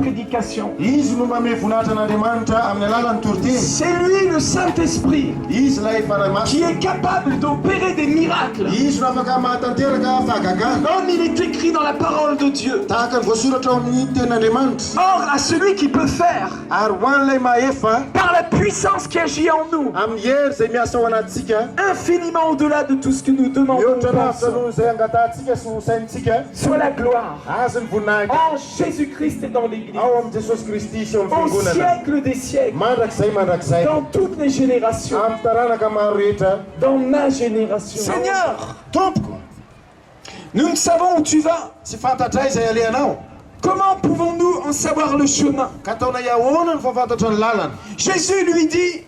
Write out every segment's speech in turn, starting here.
prédication. C'est lui le Saint-Esprit qui est capable d'opérer des miracles. Comme il est écrit dans la parole de Dieu. Or, à celui qui peut faire par la puissance qui agit en nous infiniment au-delà de tout ce que nous demandons, soit la gloire en Jésus-Christ et dans l'Église au siècle des siècles, dans toutes les générations, dans ma génération. Seigneur, nous ne savons où tu vas. Comment pouvons-nous en savoir le chemin? Jésus lui dit,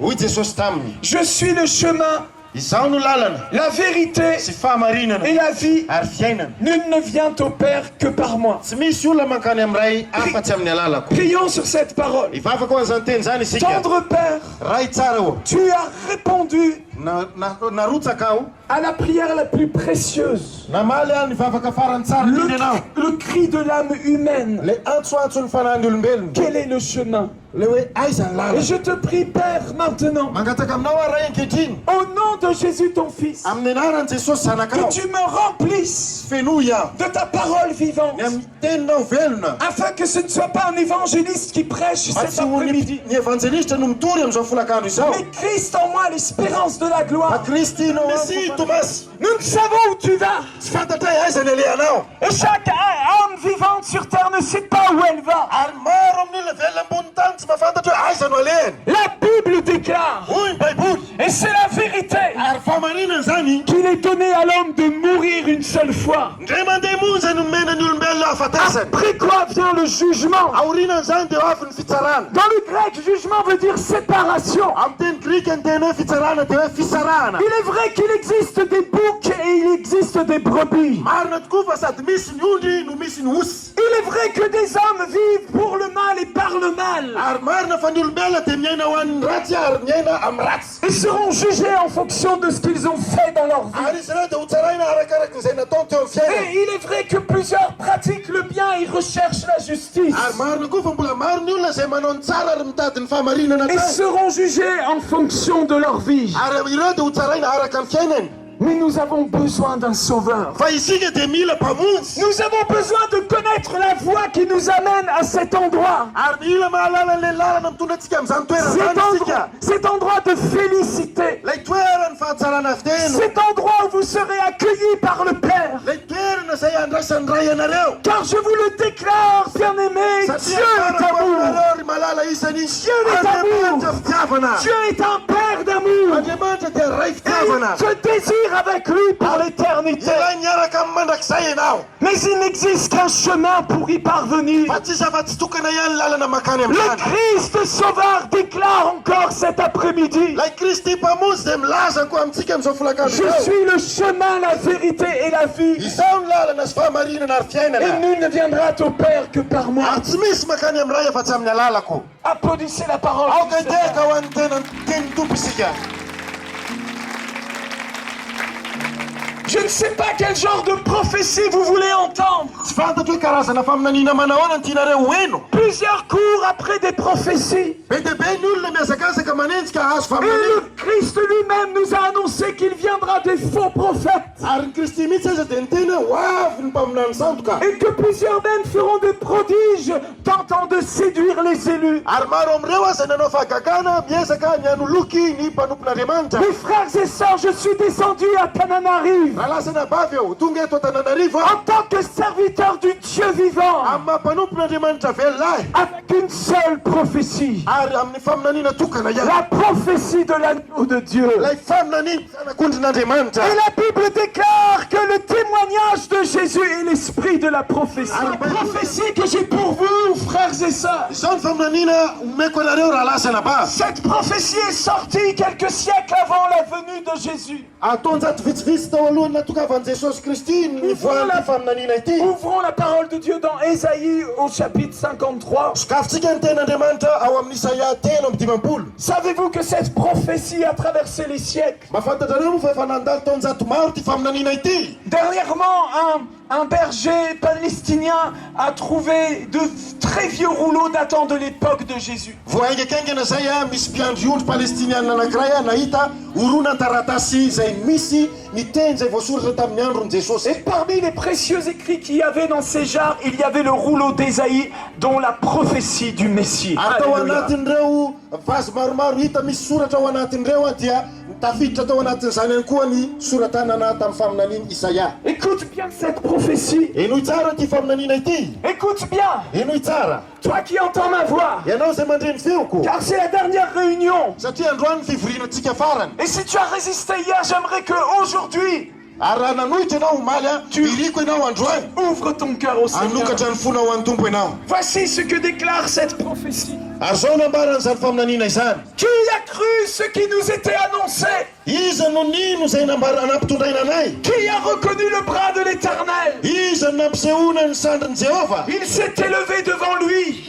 je suis le chemin, La vérité et la vie, nul ne vient au Père que par moi. Prions sur cette parole. Tendre Père, tu as répondu à la prière la plus précieuse, le cri de l'âme humaine. Quel est le chemin? Et je te prie, Père, maintenant, au nom de Jésus ton Fils, que tu me remplisses de ta parole vivante, afin que ce ne soit pas un évangéliste qui prêche cet après-midi, mais Christ en moi, l'espérance de la gloire. Nous ne savons où tu vas, et chaque âme vivante sur terre ne sait pas où elle va. La Bible déclare, et c'est la vérité, qu'il est donné à l'homme de mourir une seule fois. Après quoi vient le jugement? Dans le grec, jugement veut dire séparation. Il est vrai qu'il existe des boucs et il existe des brebis. Il est vrai que des hommes vivent pour le mal et par le mal. Ils seront jugés en fonction de ce qu'ils ont fait dans leur vie. Et il est vrai que plusieurs pratiquent le bien et recherchent la justice. Ils seront jugés en fonction de leur vie. Mais nous avons besoin d'un sauveur. Nous avons besoin de connaître la voie qui nous amène à cet endroit. Cet endroit de félicité. Cet endroit où vous serez accueillis par le Père. Car je vous le déclare, bien-aimés, Dieu est amour. Dieu est amour. Dieu est un Père d'amour. Et je désire avec lui pour l'éternité. Mais il n'existe qu'un chemin pour y parvenir. Le Christ Sauveur déclare encore cet après-midi: je suis le chemin, la vérité et la vie. Et nul ne viendra au Père que par moi. Applaudissez la parole. Je ne sais pas quel genre de prophétie vous voulez entendre. Plusieurs cours après des prophéties. Et le Christ lui-même nous a annoncé qu'il viendra des faux prophètes. Et que plusieurs même feront des prodiges tentant de séduire les élus. Mes frères et sœurs, je suis descendu à Tananarive en tant que serviteur du Dieu vivant, avec une seule prophétie, la prophétie de l'agneau de Dieu. Et la Bible déclare que le témoignage de Jésus est l'esprit de la prophétie. La prophétie que j'ai pour vous, frères et sœurs, cette prophétie est sortie quelques siècles avant la venue de Jésus. Ouvrons la parole de Dieu dans Ésaïe au chapitre 53. Savez-vous que cette prophétie a traversé les siècles? Dernièrement, un berger palestinien a trouvé de très vieux rouleaux datant de l'époque de Jésus. Et parmi les précieux écrits qu'il y avait dans ces jarres, il y avait le rouleau d'Ésaïe, dont la prophétie du Messie. Écoute bien cette prophétie. Écoute bien. Toi qui entends ma voix. Car c'est la dernière réunion. Et si tu as résisté hier, j'aimerais qu'aujourd'hui tu ouvres ton cœur au Seigneur. Voici ce que déclare cette prophétie. Qui a cru ce qui nous était annoncé? Qui a reconnu le bras de l'Éternel? Il s'est élevé devant lui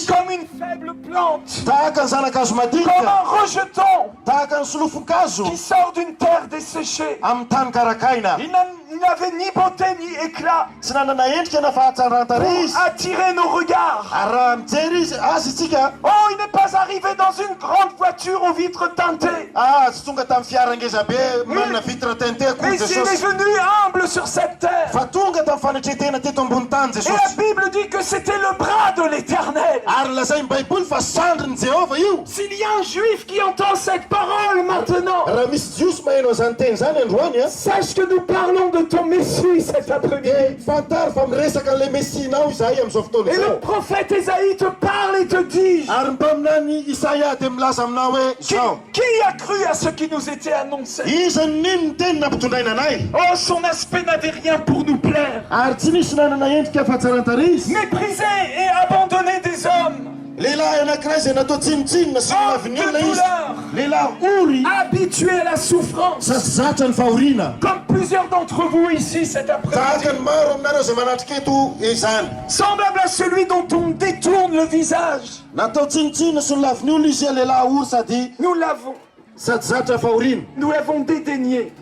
comme une faible plante, comme un rejeton qui sort d'une terre desséchée. Il n'avait ni beauté ni éclat pour attirer nos regards. Oh, il n'est pas arrivé dans une grande voiture aux vitres teintées. Mais il est venu humble sur cette terre. Et la Bible dit que c'était le bras de l'Éternel. S'il y a un juif qui entend cette parole maintenant, sache que nous parlons de ton Messie cet après-midi. Et le prophète Ésaïe te parle et te dit: qui a cru à ce qui nous était annoncé? Oh, son aspect n'avait rien pour nous plaire. Méprisé et abandonné des hommes. Habitué à la souffrance, comme plusieurs d'entre vous ici cet après-midi, semblable à celui dont on détourne le visage. Nous l'avons dédaigné.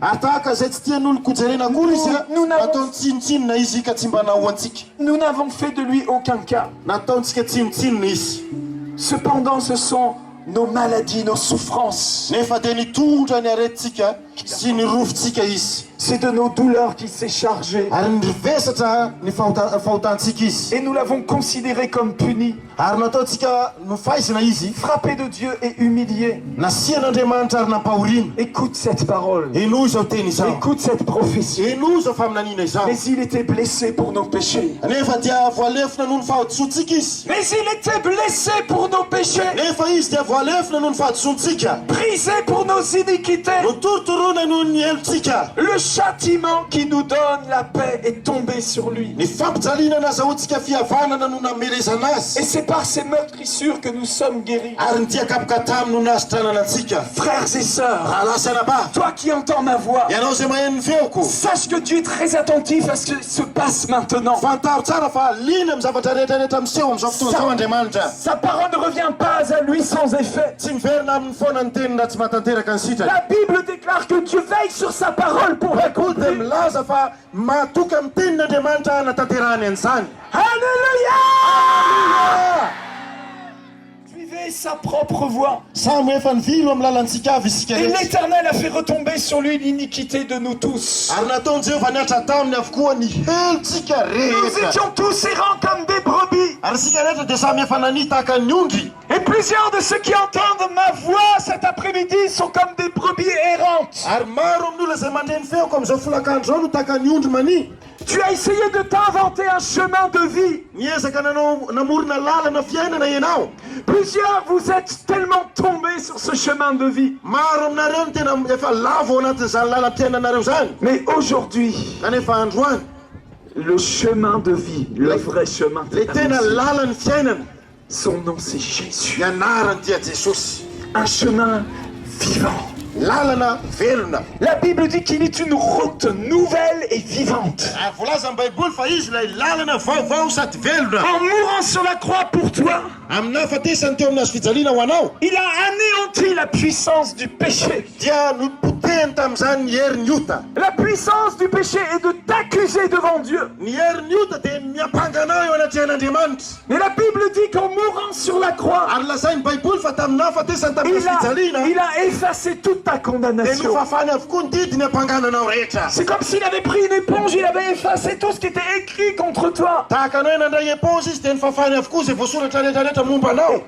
Nous n'avons fait de lui aucun cas. Cependant, ce sont nos maladies, nos souffrances. C'est de nos douleurs qu'il s'est chargé. Et nous l'avons considéré comme puni, frappé de Dieu et humilié. Écoute cette parole. Écoute cette prophétie. Mais il était blessé pour nos péchés. Mais il était blessé pour nos péchés. Brisé pour nos iniquités. Le châtiment qui nous donne la paix est tombé sur lui. Et c'est par ces meurtrissures que nous sommes guéris. Frères et sœurs, toi qui entends ma voix, sache que Dieu est très attentif à ce qui se passe maintenant. Sa parole ne revient pas à lui sans effet. La Bible déclare que Dieu veille sur sa parole pour l'accomplir. Alléluia! Suivez sa propre voie. Et l'Éternel a fait retomber sur lui l'iniquité de nous tous. Nous étions tous errants comme des brebis. Et plusieurs de ceux qui entendent ma voix cet après-midi sont comme des brebis errantes. Tu as essayé de t'inventer un chemin de vie. Plusieurs, vous êtes tellement tombés sur ce chemin de vie. Mais aujourd'hui, le chemin de vie, le vrai chemin de vie, son nom c'est Jésus. Un chemin vivant. La Bible dit qu'il est une route nouvelle et vivante. En mourant sur la croix pour toi, il a anéanti la puissance du péché. La puissance du péché est de t'accuser devant Dieu. Mais la Bible dit qu'en mourant sur la croix, il a effacé toute ta condamnation. C'est comme s'il avait pris une éponge, il avait effacé tout ce qui était écrit contre toi.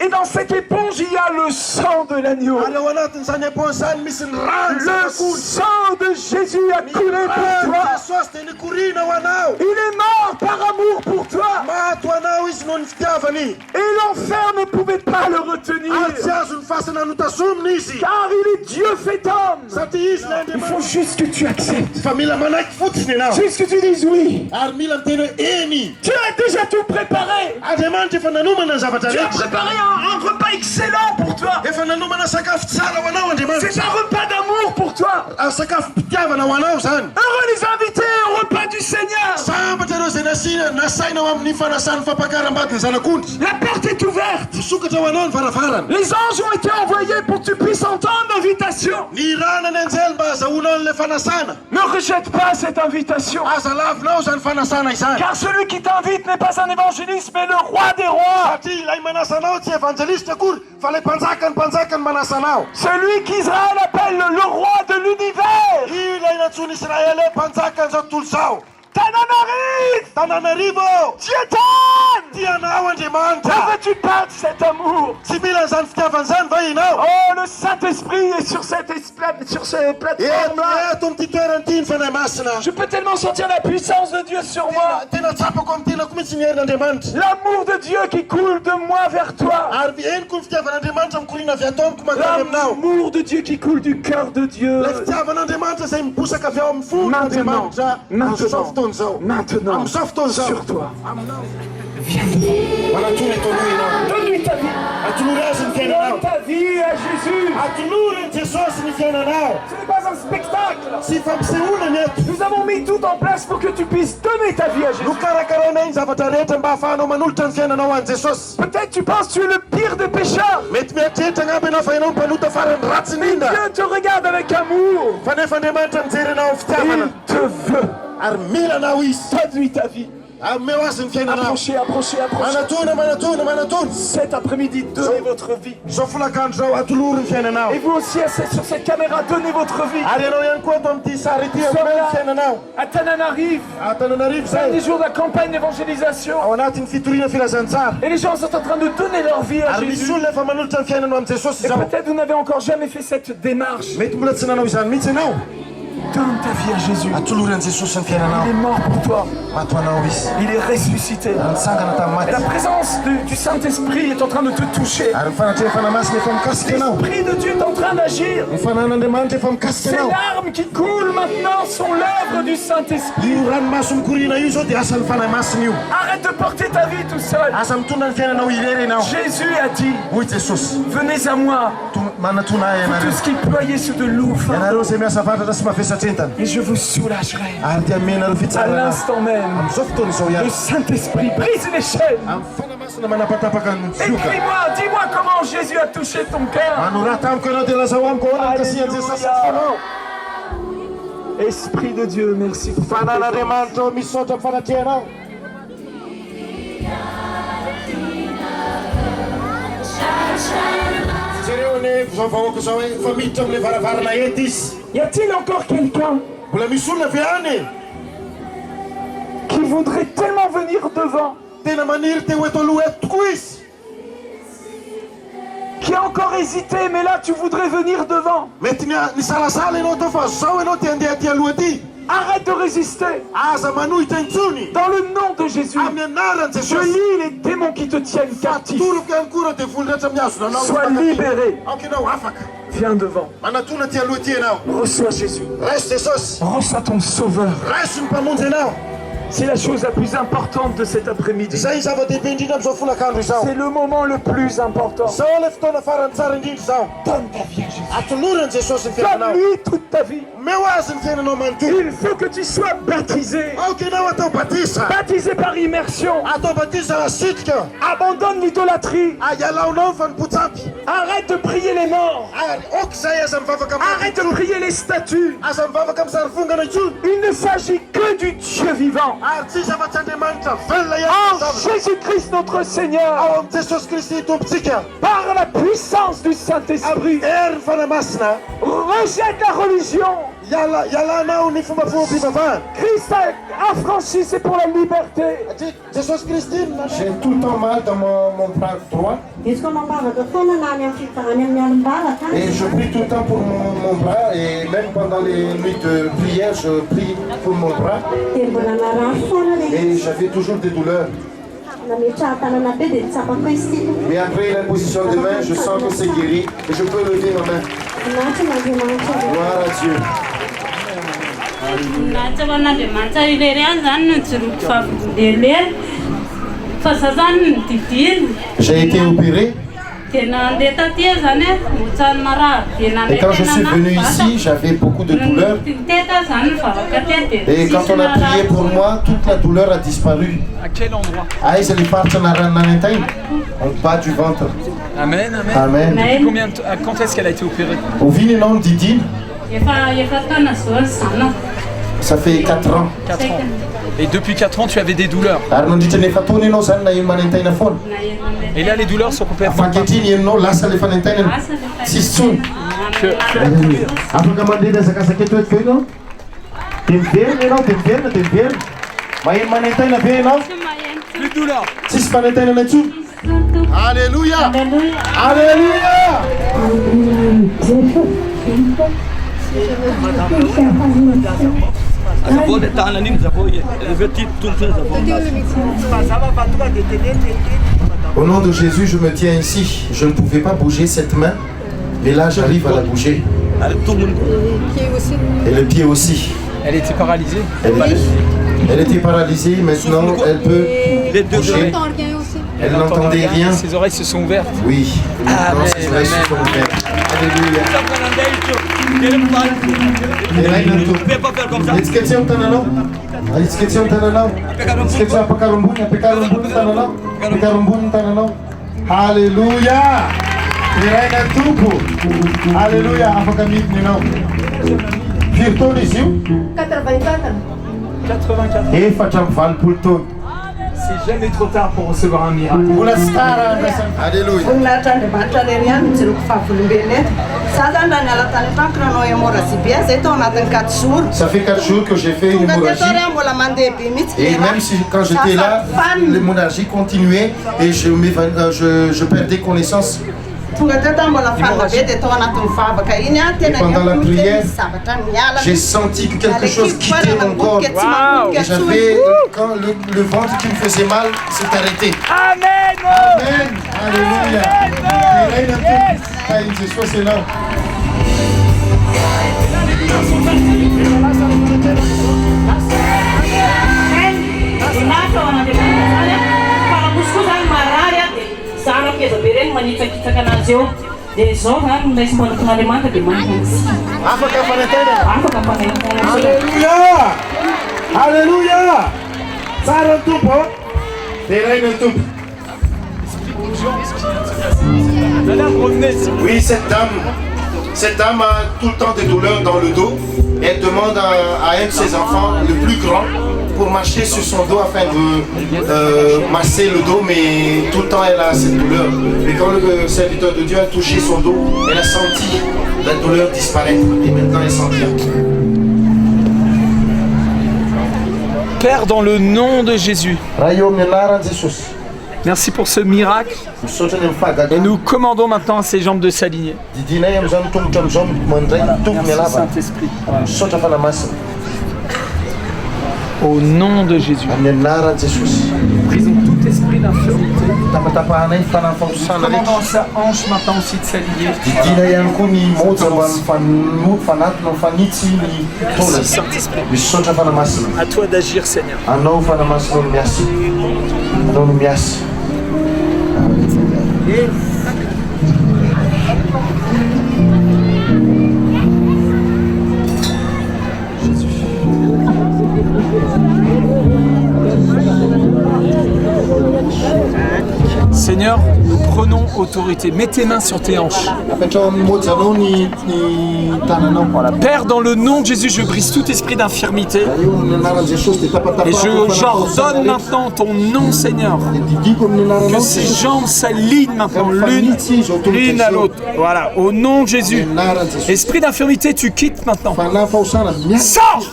Et dans cette éponge, il y a le sang de l'agneau. Le sang de Jésus a coulé pour toi. Il est mort par amour pour toi. Et l'enfer ne pouvait pas le retenir. Car il est Dieu fait homme. Il faut juste que tu acceptes. Juste que tu dises oui. Tu as déjà tout préparé. Tu as préparé un repas excellent pour toi. C'est un repas d'amour pour toi. Heureux les invités au repas du Seigneur. La porte est ouverte. Les anges ont été envoyés pour que tu puisses entendre l'invitation. Ne rejette pas cette invitation. Car celui qui t'invite n'est pas un évangéliste, mais le roi des rois. Celui qu'Israël appelle le roi de l'univers. Tananarivo, Tietan! Que veux-tu perdre cet amour? Oh, le Saint-Esprit est sur cette plateforme-là. Je peux tellement sentir la puissance de Dieu sur moi. L'amour de Dieu qui coule de moi vers toi. L'amour de Dieu qui coule du cœur de Dieu. Maintenant, sur toi. Donne-lui ta vie. Donne ta vie à Jésus. Ce n'est pas un spectacle. Nous avons mis tout en place pour que tu puisses donner ta vie à Jésus. Peut-être tu penses que tu es le pire des pécheurs. Mais Dieu te regarde avec amour. Il te veut. Donne-lui ta vie. Approchez. Cet après-midi, donnez votre vie. Et vous aussi, sur cette caméra, donnez votre vie. À Tananarive, c'est des jours de la campagne d'évangélisation. Et les gens sont en train de donner leur vie à Jésus. Et peut-être vous n'avez encore jamais fait cette démarche. Donne ta vie à Jésus. Il est mort pour toi. Il est ressuscité. Et la présence du Saint-Esprit est en train de te toucher. L'Esprit de Dieu est en train d'agir. Ces larmes qui coulent maintenant sont l'œuvre du Saint-Esprit. Arrête de porter ta vie tout seul. Jésus a dit, venez à moi, tout ce qui ployait sur de loup. Et je vous soulagerai. À l'instant même, le Saint-Esprit brise les chaînes. Écris-moi, dis-moi comment Jésus a touché ton cœur. Esprit de Dieu, merci. Y a-t-il encore quelqu'un qui voudrait tellement venir devant, qui a encore hésité, mais là tu voudrais venir devant? Arrête de résister. Dans le nom de Jésus, je lis les démons qui te tiennent captif. Sois libéré. Viens devant. Reçois Jésus. Reçois ton Sauveur. C'est la chose la plus importante de cet après-midi. C'est le moment le plus important. Donne ta vie à Jésus. Donne-lui toute ta vie. Il faut que tu sois baptisé. Baptisé par immersion. Abandonne l'idolâtrie. Arrête de prier les morts. Arrête de prier les statues. Il ne s'agit que du Dieu vivant. En Jésus-Christ notre Seigneur, par la puissance du Saint-Esprit, rejette la religion. Christ a affranchi, c'est pour la liberté. J'ai tout le temps mal dans mon bras droit. Et je prie tout le temps pour mon bras. Et même pendant les nuits de prière, je prie pour mon bras. Et j'avais toujours des douleurs. Mais après l'imposition des mains, je sens que c'est guéri et je peux lever ma main. Gloire à Dieu. J'ai été opéré. Et quand je suis venu ici, j'avais beaucoup de douleurs. Et quand on a prié pour moi, toute la douleur a disparu. À quel endroit? En bas du ventre. Amen, amen. Amen. Quand est-ce qu'elle a été opérée? Ça fait 4 ans. 4 ans. Et depuis 4 ans, tu avais des douleurs. Et là, les douleurs sont complètement parties. Plus de douleurs. Alléluia. Alléluia. Au nom de Jésus, je me tiens ici. Je ne pouvais pas bouger cette main, mais là j'arrive à la bouger. Et le pied aussi. Elle était paralysée. Elle était paralysée, maintenant elle peut bouger. Elle n'entendait rien. Ses oreilles se sont ouvertes. Oui, maintenant ses oreilles se sont ouvertes. Alléluia. Alléluia. Alléluia. C'est jamais trop tard pour recevoir un miracle. Alléluia. Ça fait 4 jours que j'ai fait une hémorragie. Et même si quand j'étais là, l'hémorragie continuait et je perdais connaissance. Et pendant la prière, j'ai senti que quelque chose quittait mon corps. Wow. Et j'avais, quand le ventre qui me faisait mal s'est arrêté. Amen. Amen. Alléluia. Yes. C'est là. Alléluia. Oui, cette dame a tout le temps des douleurs dans le dos. Elle demande à un de ses enfants, le plus grand, pour marcher sur son dos afin de masser le dos, mais tout le temps elle a cette douleur. Et quand le serviteur de Dieu a touché son dos, elle a senti la douleur disparaître et maintenant elle sent bien. Père, dans le nom de Jésus, merci pour ce miracle. Et nous commandons maintenant à ses jambes de s'aligner. Saint-Esprit. Au nom de Jésus. Brisons tout esprit d'infirmité. Commandons à sa hanche maintenant aussi de s'aligner. Merci Saint-Esprit. À toi d'agir, Seigneur. Seigneur, nous prenons autorité. Mets tes mains sur tes hanches. Voilà. Père, dans le nom de Jésus, je brise tout esprit d'infirmité. Et j'ordonne maintenant ton nom, Seigneur. Que ces jambes s'alignent maintenant l'une à l'autre. Voilà, au nom de Jésus. Esprit d'infirmité, tu quittes maintenant. Sors!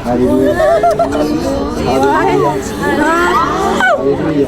Alléluia. Alléluia. Alléluia.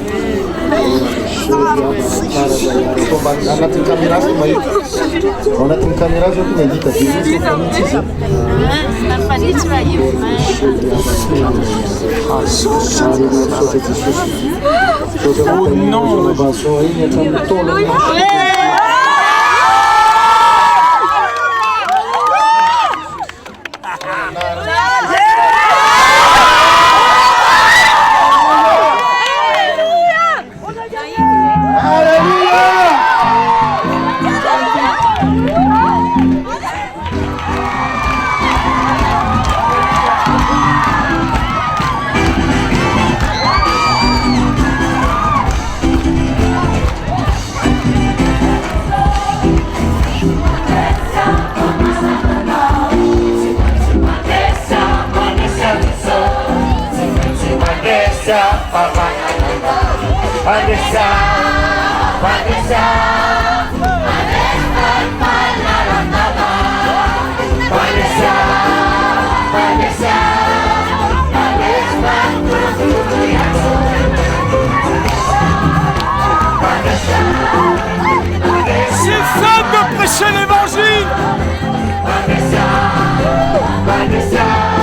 C'est fun de prêcher l'évangile.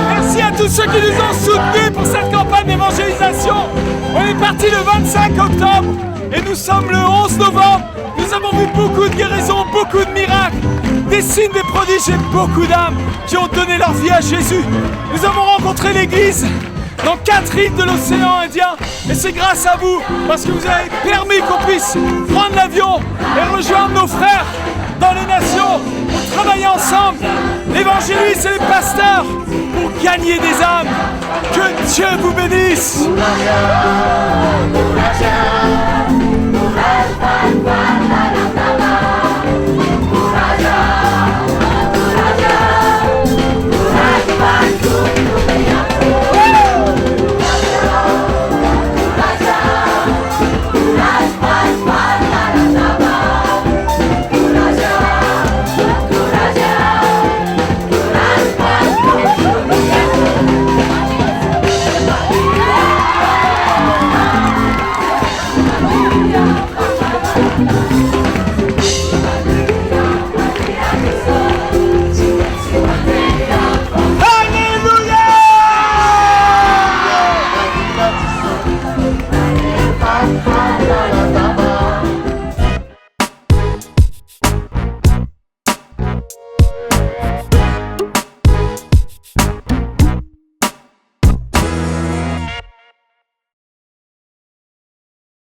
Merci à tous ceux qui nous ont soutenus pour cette campagne d'évangélisation. On est parti le 25 octobre et nous sommes le 11 novembre. Nous avons vu beaucoup de guérisons, beaucoup de miracles, des signes, des prodiges et beaucoup d'âmes qui ont donné leur vie à Jésus. Nous avons rencontré l'Église dans 4 îles de l'océan Indien. Et c'est grâce à vous, parce que vous avez permis qu'on puisse prendre l'avion et rejoindre nos frères dans les nations pour travailler ensemble, l'évangéliste et les pasteurs, pour gagner des âmes. Que Dieu vous bénisse.